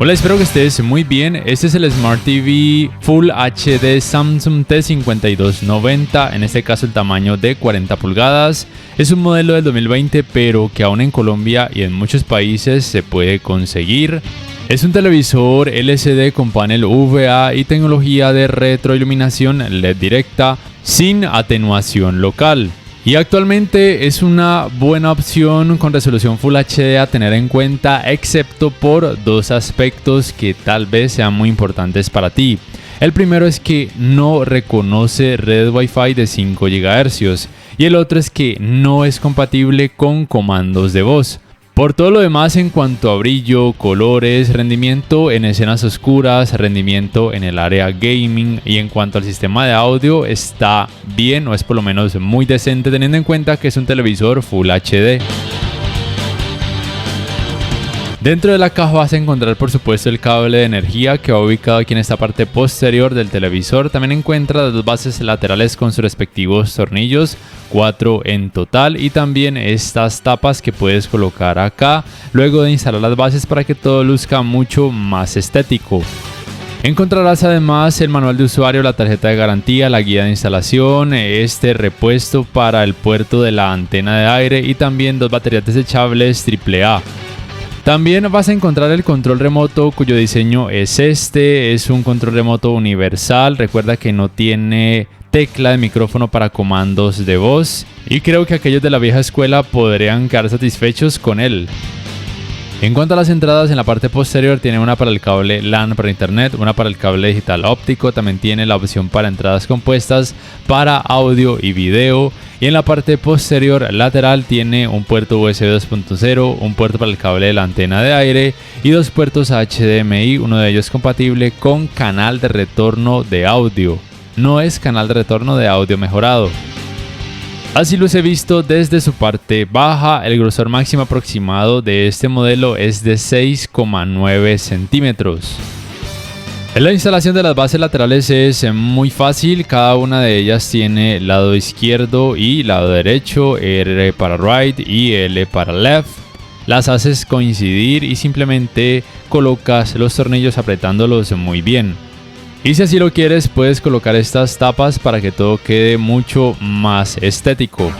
Hola, espero que estés muy bien. Este es el Smart TV Full HD Samsung T5290, en este caso el tamaño de 40 pulgadas. Es un modelo del 2020, pero que aún en Colombia y en muchos países se puede conseguir. Es un televisor LCD con panel VA y tecnología de retroiluminación LED directa sin atenuación local. Y actualmente es una buena opción con resolución Full HD a tener en cuenta, excepto por dos aspectos que tal vez sean muy importantes para ti. El primero es que no reconoce red Wi-Fi de 5 GHz y el otro es que no es compatible con comandos de voz. Por todo lo demás, en cuanto a brillo, colores, rendimiento en escenas oscuras, rendimiento en el área gaming y en cuanto al sistema de audio, está bien o es por lo menos muy decente, teniendo en cuenta que es un televisor Full HD. Dentro de la caja vas a encontrar por supuesto el cable de energía que va ubicado aquí en esta parte posterior del televisor. También encuentras las dos bases laterales con sus respectivos tornillos, 4 en total, y también estas tapas que puedes colocar acá luego de instalar las bases para que todo luzca mucho más estético. Encontrarás además el manual de usuario, la tarjeta de garantía, la guía de instalación, este repuesto para el puerto de la antena de aire y también dos baterías desechables AAA. También vas a encontrar el control remoto, cuyo diseño es un control remoto universal. Recuerda que no tiene tecla de micrófono para comandos de voz y creo que aquellos de la vieja escuela podrían quedar satisfechos con él. En cuanto a las entradas, en la parte posterior tiene una para el cable LAN para internet, una para el cable digital óptico, también tiene la opción para entradas compuestas para audio y video, y en la parte posterior lateral tiene un puerto USB 2.0, un puerto para el cable de la antena de aire y dos puertos HDMI, uno de ellos compatible con canal de retorno de audio. No es canal de retorno de audio mejorado. Así los he visto desde su parte baja. El grosor máximo aproximado de este modelo es de 6,9 centímetros. La instalación de las bases laterales es muy fácil. Cada una de ellas tiene lado izquierdo y lado derecho, R para right y L para left. Las haces coincidir y simplemente colocas los tornillos apretándolos muy bien. Y si así lo quieres, puedes colocar estas tapas para que todo quede mucho más estético.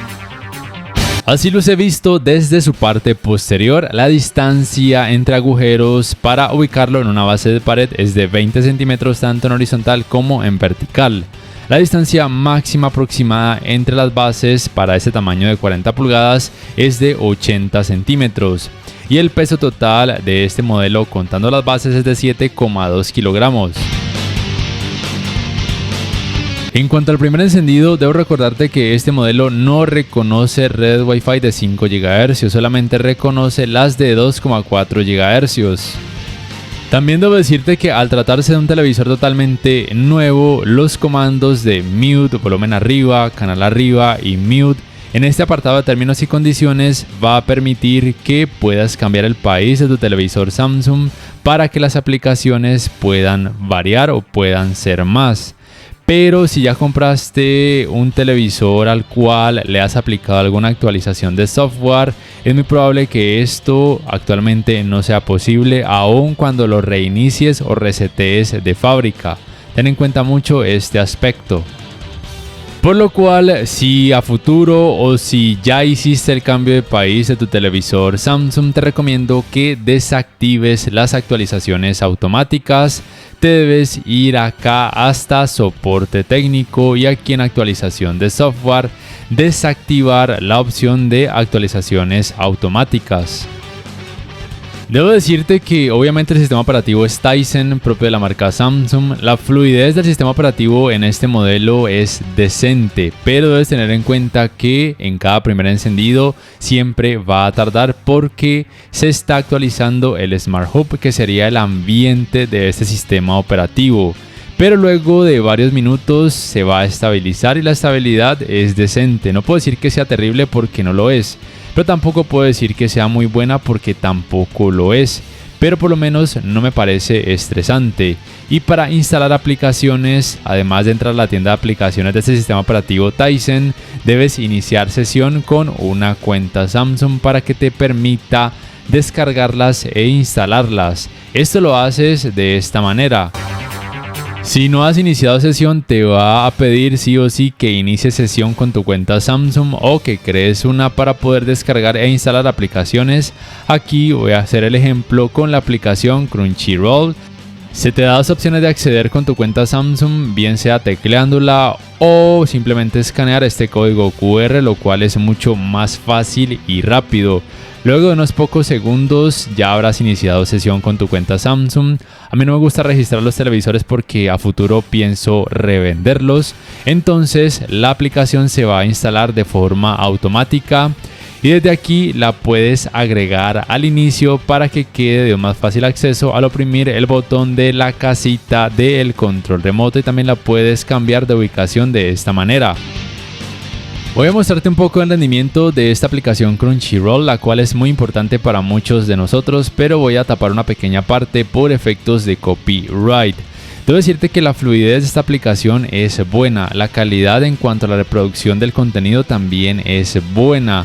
Así los he visto desde su parte posterior. La distancia entre agujeros para ubicarlo en una base de pared es de 20 centímetros tanto en horizontal como en vertical. La distancia máxima aproximada entre las bases para este tamaño de 40 pulgadas es de 80 centímetros. Y el peso total de este modelo contando las bases es de 7,2 kilogramos. En cuanto al primer encendido, debo recordarte que este modelo no reconoce red Wi-Fi de 5 GHz, solamente reconoce las de 2,4 GHz. También debo decirte que al tratarse de un televisor totalmente nuevo, los comandos de mute, volumen arriba, canal arriba y mute en este apartado de términos y condiciones va a permitir que puedas cambiar el país de tu televisor Samsung para que las aplicaciones puedan variar o puedan ser más. Pero si ya compraste un televisor al cual le has aplicado alguna actualización de software, es muy probable que esto actualmente no sea posible aun cuando lo reinicies o resetees de fábrica. Ten en cuenta mucho este aspecto. Por lo cual, si a futuro o si ya hiciste el cambio de país de tu televisor Samsung, te recomiendo que desactives las actualizaciones automáticas. Te debes ir acá hasta soporte técnico y aquí en actualización de software, desactivar la opción de actualizaciones automáticas. Debo decirte que obviamente el sistema operativo es Tizen, propio de la marca Samsung. La fluidez del sistema operativo en este modelo es decente, pero debes tener en cuenta que en cada primer encendido siempre va a tardar porque se está actualizando el Smart Hub, que sería el ambiente de este sistema operativo. Pero luego de varios minutos se va a estabilizar y la estabilidad es decente. No puedo decir que sea terrible porque no lo es, pero tampoco puedo decir que sea muy buena porque tampoco lo es. Pero por lo menos no me parece estresante. Y para instalar aplicaciones, además de entrar a la tienda de aplicaciones de este sistema operativo Tizen, debes iniciar sesión con una cuenta Samsung para que te permita descargarlas e instalarlas. Esto lo haces de esta manera. Si no has iniciado sesión, te va a pedir sí o sí que inicies sesión con tu cuenta Samsung o que crees una para poder descargar e instalar aplicaciones. Aquí voy a hacer el ejemplo con la aplicación Crunchyroll. Se te da dos opciones de acceder con tu cuenta Samsung, bien sea tecleándola o simplemente escanear este código QR, lo cual es mucho más fácil y rápido. Luego de unos pocos segundos ya habrás iniciado sesión con tu cuenta Samsung. A mí no me gusta registrar los televisores porque a futuro pienso revenderlos. Entonces la aplicación se va a instalar de forma automática. Y desde aquí la puedes agregar al inicio para que quede de más fácil acceso al oprimir el botón de la casita del control remoto, y también la puedes cambiar de ubicación de esta manera. Voy a mostrarte un poco el rendimiento de esta aplicación Crunchyroll, la cual es muy importante para muchos de nosotros, pero voy a tapar una pequeña parte por efectos de copyright. Debo decirte que la fluidez de esta aplicación es buena, la calidad en cuanto a la reproducción del contenido también es buena.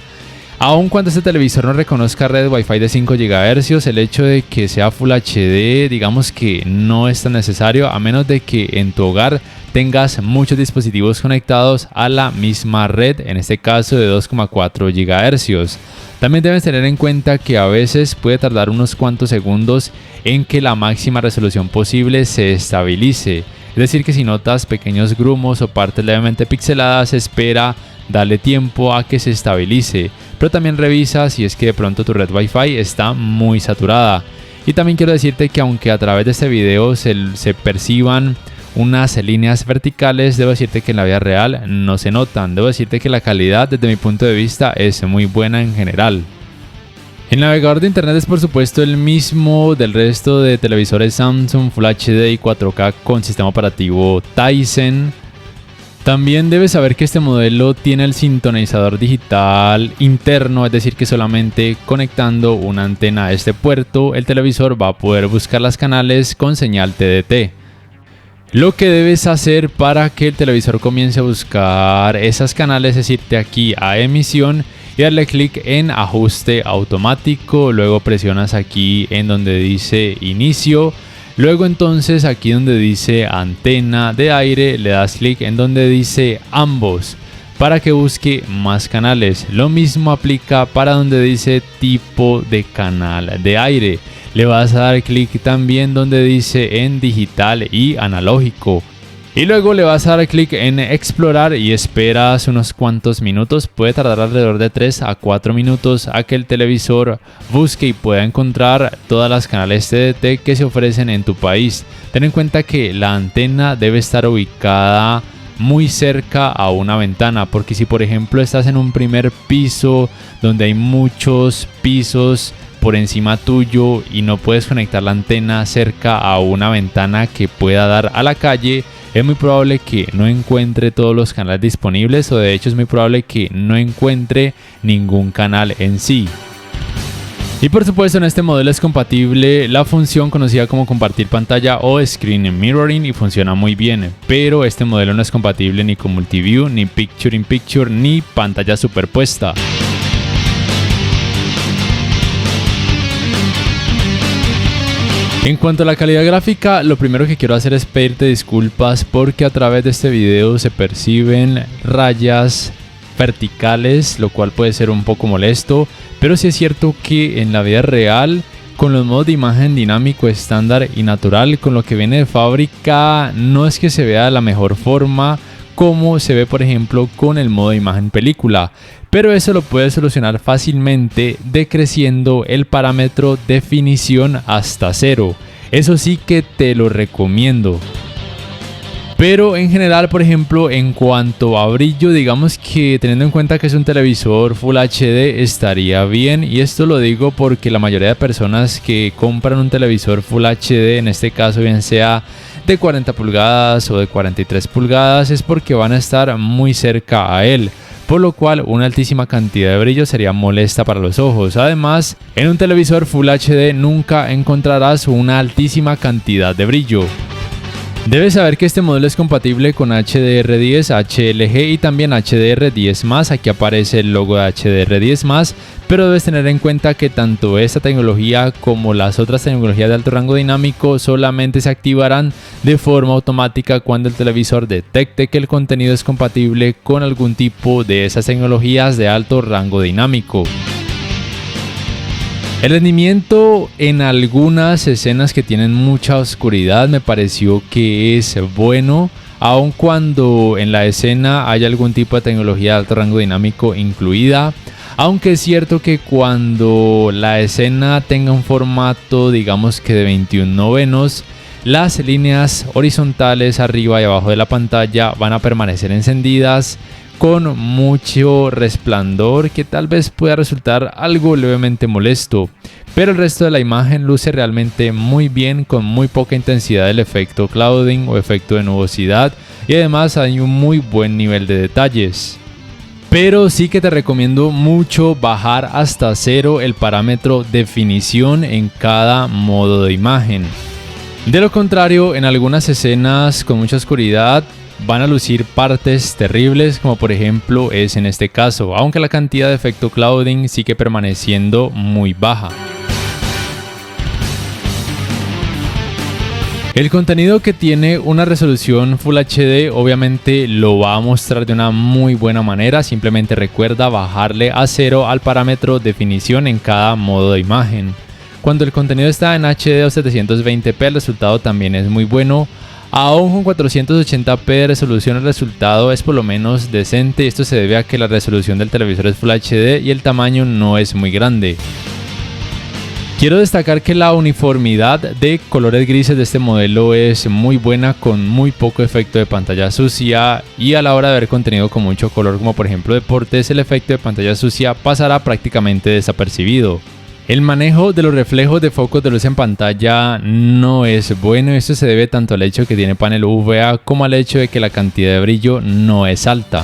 Aun cuando este televisor no reconozca red Wi-Fi de 5 GHz, el hecho de que sea Full HD, digamos que no es tan necesario, a menos de que en tu hogar tengas muchos dispositivos conectados a la misma red, en este caso de 2,4 GHz. También debes tener en cuenta que a veces puede tardar unos cuantos segundos en que la máxima resolución posible se estabilice. Es decir, que si notas pequeños grumos o partes levemente pixeladas, espera, dale tiempo a que se estabilice. Pero también revisa si es que de pronto tu red Wi-Fi está muy saturada. Y también quiero decirte que aunque a través de este video se perciban unas líneas verticales, debo decirte que en la vida real no se notan. Debo decirte que la calidad desde mi punto de vista es muy buena en general. El navegador de internet es por supuesto el mismo del resto de televisores Samsung, Full HD y 4K con sistema operativo Tizen. También debes saber que este modelo tiene el sintonizador digital interno, es decir que solamente conectando una antena a este puerto, el televisor va a poder buscar las canales con señal TDT. Lo que debes hacer para que el televisor comience a buscar esas canales es irte aquí a emisión y darle clic en ajuste automático, luego presionas aquí en donde dice inicio. Luego entonces aquí donde dice antena de aire le das clic en donde dice ambos para que busque más canales. Lo mismo aplica para donde dice tipo de canal de aire. Le vas a dar clic también donde dice en digital y analógico. Y luego le vas a dar clic en explorar y esperas unos cuantos minutos. Puede tardar alrededor de 3 a 4 minutos a que el televisor busque y pueda encontrar todas las canales TDT que se ofrecen en tu país. Ten en cuenta que la antena debe estar ubicada muy cerca a una ventana, porque si por ejemplo estás en un primer piso donde hay muchos pisos por encima tuyo y no puedes conectar la antena cerca a una ventana que pueda dar a la calle, es muy probable que no encuentre todos los canales disponibles, o de hecho es muy probable que no encuentre ningún canal en sí. Y por supuesto en este modelo es compatible la función conocida como compartir pantalla o screen mirroring y funciona muy bien, pero este modelo no es compatible ni con multiview, ni picture in picture, ni pantalla superpuesta. En cuanto a la calidad gráfica, lo primero que quiero hacer es pedirte disculpas porque a través de este video se perciben rayas verticales, lo cual puede ser un poco molesto, pero sí es cierto que en la vida real, con los modos de imagen dinámico, estándar y natural, con lo que viene de fábrica, no es que se vea de la mejor forma como se ve por ejemplo con el modo de imagen película, pero eso lo puedes solucionar fácilmente decreciendo el parámetro definición hasta 0. Eso sí que te lo recomiendo. Pero en general, por ejemplo, en cuanto a brillo, digamos que teniendo en cuenta que es un televisor Full HD estaría bien, y esto lo digo porque la mayoría de personas que compran un televisor Full HD, en este caso bien sea de 40 pulgadas o de 43 pulgadas, es porque van a estar muy cerca a él, por lo cual una altísima cantidad de brillo sería molesta para los ojos. Además, en un televisor Full HD nunca encontrarás una altísima cantidad de brillo. Debes saber que este modelo es compatible con HDR10, HLG y también HDR10+, aquí aparece el logo de HDR10+, pero debes tener en cuenta que tanto esta tecnología como las otras tecnologías de alto rango dinámico solamente se activarán de forma automática cuando el televisor detecte que el contenido es compatible con algún tipo de esas tecnologías de alto rango dinámico. El rendimiento en algunas escenas que tienen mucha oscuridad me pareció que es bueno, aun cuando en la escena hay algún tipo de tecnología de alto rango dinámico incluida. Aunque es cierto que cuando la escena tenga un formato, digamos que de 21/9, las líneas horizontales arriba y abajo de la pantalla van a permanecer encendidas con mucho resplandor que tal vez pueda resultar algo levemente molesto, pero el resto de la imagen luce realmente muy bien con muy poca intensidad del efecto clouding o efecto de nubosidad, y además hay un muy buen nivel de detalles. Pero sí que te recomiendo mucho bajar hasta 0 el parámetro definición en cada modo de imagen. De lo contrario, en algunas escenas con mucha oscuridad van a lucir partes terribles, como por ejemplo es en este caso, aunque la cantidad de efecto clouding sigue permaneciendo muy baja. El contenido que tiene una resolución Full HD obviamente lo va a mostrar de una muy buena manera, simplemente recuerda bajarle a 0 al parámetro definición en cada modo de imagen. Cuando el contenido está en HD o 720p el resultado también es muy bueno. Aún con 480p de resolución el resultado es por lo menos decente. Esto se debe a que la resolución del televisor es Full HD y el tamaño no es muy grande. Quiero destacar que la uniformidad de colores grises de este modelo es muy buena, con muy poco efecto de pantalla sucia, y a la hora de ver contenido con mucho color como por ejemplo deportes, el efecto de pantalla sucia pasará prácticamente desapercibido. El manejo de los reflejos de focos de luz en pantalla no es bueno. Esto se debe tanto al hecho de que tiene panel UVA como al hecho de que la cantidad de brillo no es alta.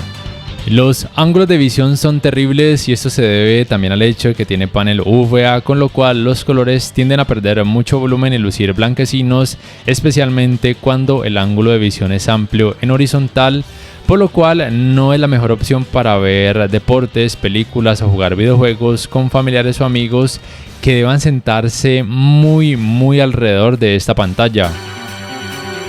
Los ángulos de visión son terribles y esto se debe también al hecho de que tiene panel UVA, con lo cual los colores tienden a perder mucho volumen y lucir blanquecinos, especialmente cuando el ángulo de visión es amplio en horizontal, por lo cual no es la mejor opción para ver deportes, películas o jugar videojuegos con familiares o amigos que deban sentarse muy alrededor de esta pantalla.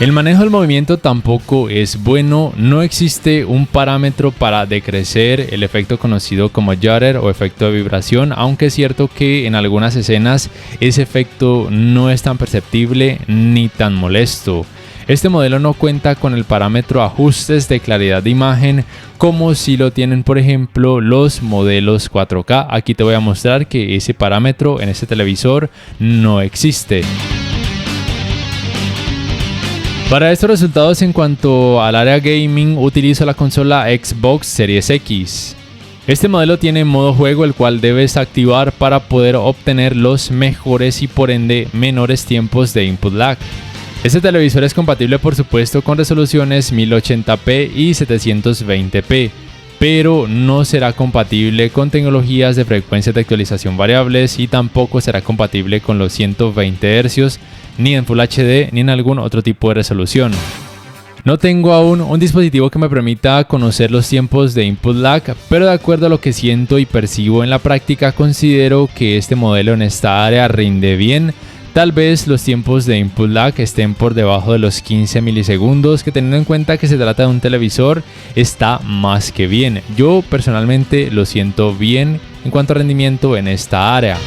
El manejo del movimiento tampoco es bueno, no existe un parámetro para decrecer el efecto conocido como judder o efecto de vibración, aunque es cierto que en algunas escenas ese efecto no es tan perceptible ni tan molesto. Este modelo no cuenta con el parámetro ajustes de claridad de imagen como si lo tienen por ejemplo los modelos 4K. Aquí te voy a mostrar que ese parámetro en este televisor no existe. Para estos resultados en cuanto al área gaming utilizo la consola Xbox Series X. Este modelo tiene modo juego, el cual debes activar para poder obtener los mejores y por ende menores tiempos de input lag. Este televisor es compatible por supuesto con resoluciones 1080p y 720p, pero no será compatible con tecnologías de frecuencias de actualización variables y tampoco será compatible con los 120 Hz, ni en Full HD ni en algún otro tipo de resolución. No tengo aún un dispositivo que me permita conocer los tiempos de input lag, pero de acuerdo a lo que siento y percibo en la práctica, considero que este modelo en esta área rinde bien. Tal vez los tiempos de input lag estén por debajo de los 15 milisegundos, que teniendo en cuenta que se trata de un televisor está más que bien. Yo personalmente lo siento bien en cuanto a rendimiento en esta área.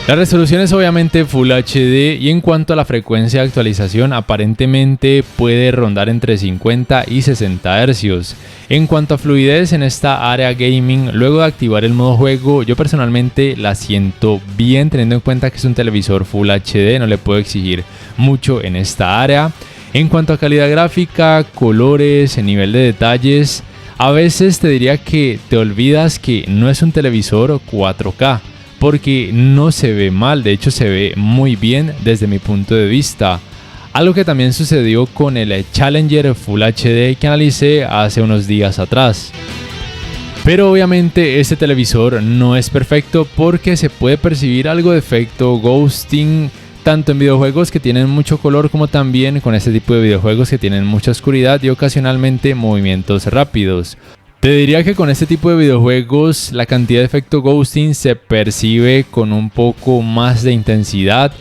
La resolución es obviamente Full HD y en cuanto a la frecuencia de actualización aparentemente puede rondar entre 50 y 60 Hz. En cuanto a fluidez en esta área gaming, luego de activar el modo juego, yo personalmente la siento bien, teniendo en cuenta que es un televisor Full HD, no le puedo exigir mucho en esta área. En cuanto a calidad gráfica, colores, nivel de detalles, a veces te diría que te olvidas que no es un televisor 4K. Porque no se ve mal, de hecho se ve muy bien desde mi punto de vista. Algo que también sucedió con el Challenger Full HD que analicé hace unos días atrás. Pero obviamente este televisor no es perfecto porque se puede percibir algo de efecto ghosting, tanto en videojuegos que tienen mucho color como también con este tipo de videojuegos que tienen mucha oscuridad y ocasionalmente movimientos rápidos. Te diría que con este tipo de videojuegos la cantidad de efecto ghosting se percibe con un poco más de intensidad,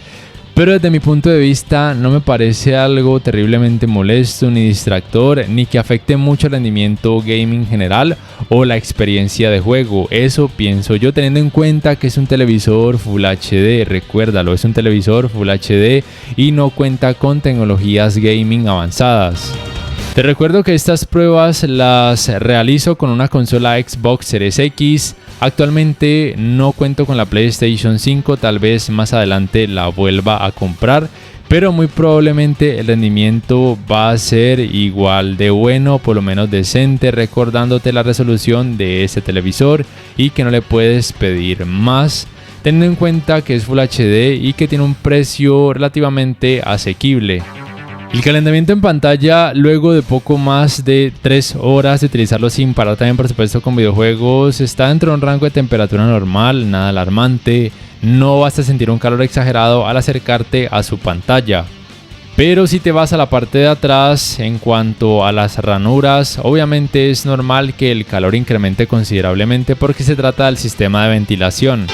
pero desde mi punto de vista no me parece algo terriblemente molesto ni distractor, ni que afecte mucho el rendimiento gaming general o la experiencia de juego. Eso pienso yo, teniendo en cuenta que es un televisor Full HD, recuérdalo, es un televisor Full HD y no cuenta con tecnologías gaming avanzadas. Te recuerdo que estas pruebas las realizo con una consola Xbox Series X. Actualmente no cuento con la PlayStation 5, tal vez más adelante la vuelva a comprar, pero muy probablemente el rendimiento va a ser igual de bueno, por lo menos decente, recordándote la resolución de este televisor y que no le puedes pedir más, teniendo en cuenta que es Full HD y que tiene un precio relativamente asequible. El calentamiento en pantalla, luego de poco más de 3 horas de utilizarlo sin parar, también por supuesto con videojuegos, está dentro de un rango de temperatura normal, nada alarmante. No vas a sentir un calor exagerado al acercarte a su pantalla. Pero si te vas a la parte de atrás, en cuanto a las ranuras, obviamente es normal que el calor incremente considerablemente porque se trata del sistema de ventilación.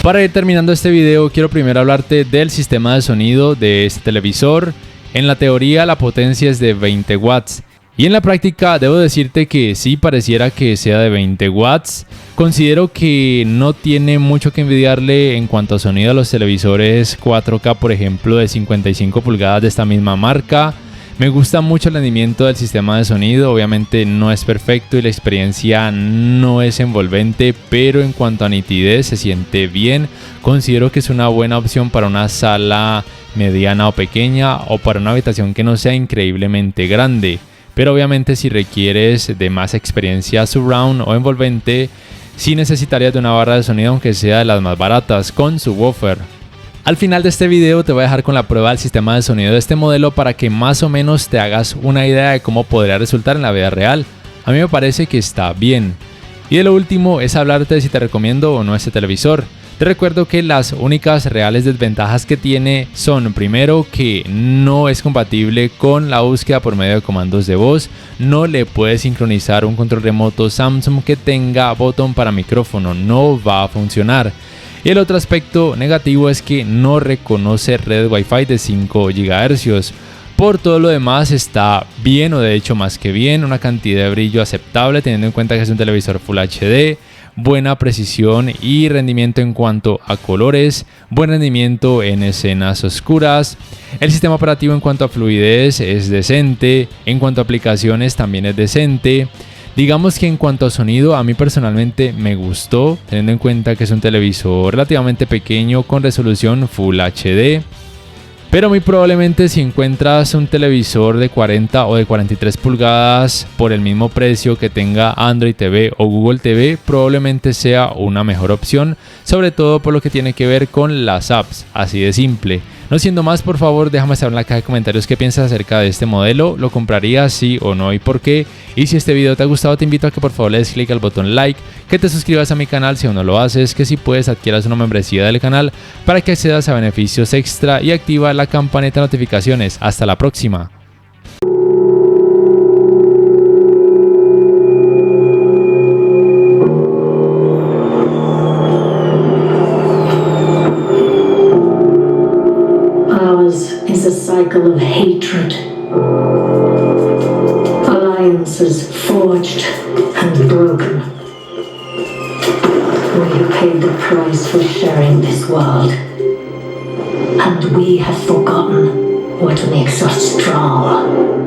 Para ir terminando este video, quiero primero hablarte del sistema de sonido de este televisor. En la teoría la potencia es de 20 watts y en la práctica debo decirte que sí pareciera que sea de 20 watts. Considero que no tiene mucho que envidiarle en cuanto a sonido a los televisores 4K, por ejemplo, de 55 pulgadas de esta misma marca. Me gusta mucho el rendimiento del sistema de sonido, obviamente no es perfecto y la experiencia no es envolvente, pero en cuanto a nitidez se siente bien. Considero que es una buena opción para una sala mediana o pequeña o para una habitación que no sea increíblemente grande. Pero obviamente si requieres de más experiencia surround o envolvente, sí necesitarías de una barra de sonido, aunque sea de las más baratas, con subwoofer. Al final de este video te voy a dejar con la prueba del sistema de sonido de este modelo para que más o menos te hagas una idea de cómo podría resultar en la vida real. A mí me parece que está bien. Y de lo último es hablarte de si te recomiendo o no este televisor. Te recuerdo que las únicas reales desventajas que tiene son, primero, que no es compatible con la búsqueda por medio de comandos de voz. No le puedes sincronizar un control remoto Samsung que tenga botón para micrófono, no va a funcionar. Y el otro aspecto negativo es que no reconoce red Wi-Fi de 5 GHz. Por todo lo demás está bien, o de hecho más que bien, una cantidad de brillo aceptable teniendo en cuenta que es un televisor Full HD, buena precisión y rendimiento en cuanto a colores, buen rendimiento en escenas oscuras. El sistema operativo en cuanto a fluidez es decente, en cuanto a aplicaciones también es decente. Digamos que en cuanto a sonido, a mí personalmente me gustó, teniendo en cuenta que es un televisor relativamente pequeño con resolución Full HD. Pero muy probablemente si encuentras un televisor de 40 o de 43 pulgadas por el mismo precio que tenga Android TV o Google TV, probablemente sea una mejor opción, sobre todo por lo que tiene que ver con las apps, así de simple. No siendo más, por favor déjame saber en la caja de comentarios qué piensas acerca de este modelo, lo comprarías sí o no y por qué. Y si este video te ha gustado te invito a que por favor le des clic al botón like, que te suscribas a mi canal si aún no lo haces, que si puedes adquieras una membresía del canal para que accedas a beneficios extra y activa la campanita de notificaciones. Hasta la próxima. Is a cycle of hatred, alliances forged and broken. We have paid the price for sharing this world, and we have forgotten what makes us strong.